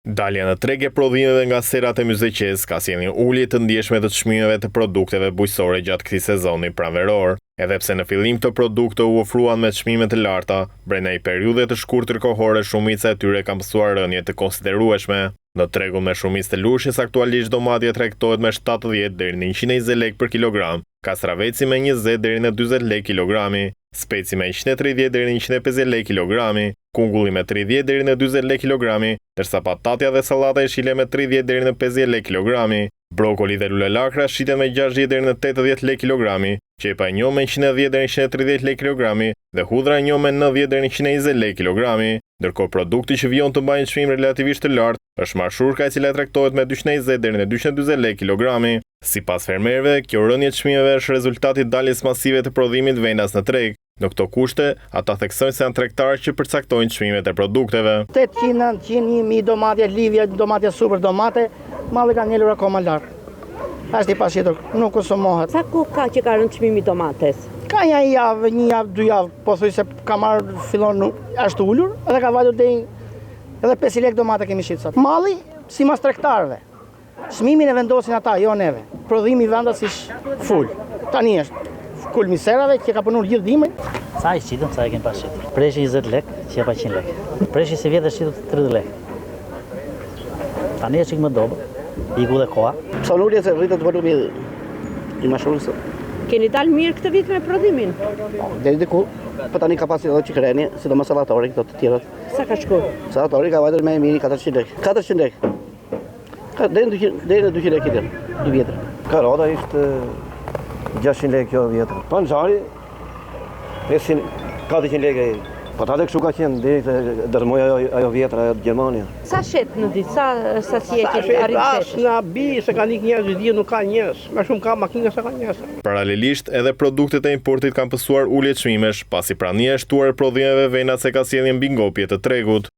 Dalja në treg e prodhimeve nga serat e Myzeqes ka sjellë një ulje të ndjeshme të çmimeve të produkteve bujqësore gjatë këtij sezoni pranveror, edhe pse në fillim të produkte u ofruan me çmime të larta, brenda një periudhe të shkurtër kohore shumica e tyre ka mësuar rënje të konsiderueshme. Në tregun me shumicë të lurshës aktualisht domatja tregtohet me 70 deri në 120 lekë për kilogram, kastraveci me 20 deri në 40 lekë kilogrami, speci me 130 deri në 150 lekë kilogrami, kungulli me 30 deri në 40 lekë kilogrami, ndërsa patatja dhe sallata e shile me 30 deri në 50 lekë kilogrami. Brokoli dhe lule lakra shiten me 60 deri në 80 lekë kilogrami, qepa e njo me 110 deri në 130 lekë kilogrami dhe hudhra e njo me 90 deri në 120 lekë kilogrami. Ndërkohë produkti që vijon të mbajnë çmim relativisht të lartë është marshurka, e cila tregtohet me 220 deri në 240 lekë kilogrami. Sipas fermerëve, kjo rënje e çmimeve është rezultati i daljes masive të prodhimit venas në treg. Në këto kushte, ata theksojnë se janë tregtarë që përcaktojnë çmimet e produkteve. 800, 900, 1000 domatja, livja, domatja super domate, malli ka ngelur akoma lart. Është i pashitur, nuk konsumohet. Sa kohë ka që ka rënë çmimi i domates? Ka një javë, 1 javë, 2 javë, po thuj se ka marrë fillon është ulur, edhe ka vajtur deri edhe 5 lekë domate kemi shit sot. Malli sipas tregtarëve. Çmimin e vendosin ata, jo neve. Prodhimi i vendas ish full. Tani është kulmiserave që ka punuar gjithë dimrin. Sa i shitëm, sa i kemi pas shitur. Preshi 20 lekë, që pa 100 lekë. Preshi se vjetë është shitur 30 lekë. Tani është që më dobë, i gu dhe koha. Sa nulje se rritët volumi i mashurës. Keni dalë mirë këtë vit me prodhimin? Deri diku, po tani ka pasi edhe qikreni, sidomos sallatori këto të tjerat. Sa ka shkuar? Sallatori ka vajtur me miri 400 lekë. 400 lekë. Deri në 200 lekë i vjetër. Karota ishte 600 lekë kjo vjetër. Panxari 400 lekë. Patate kështu ka qenë deri të dërmoj ajo vjetër, ajo Gjermania. Sa shet në ditë? Sa si e ke arritur? Nga bi se ka nik njerëz, di nuk ka njerëz. Më shumë ka makina se ka njerëz. Paralelisht, edhe produktet e importit kanë pësuar ulje çmimesh, pasi prania e shtuar e prodhimeve venat se ka sjellë mbingopje të tregut.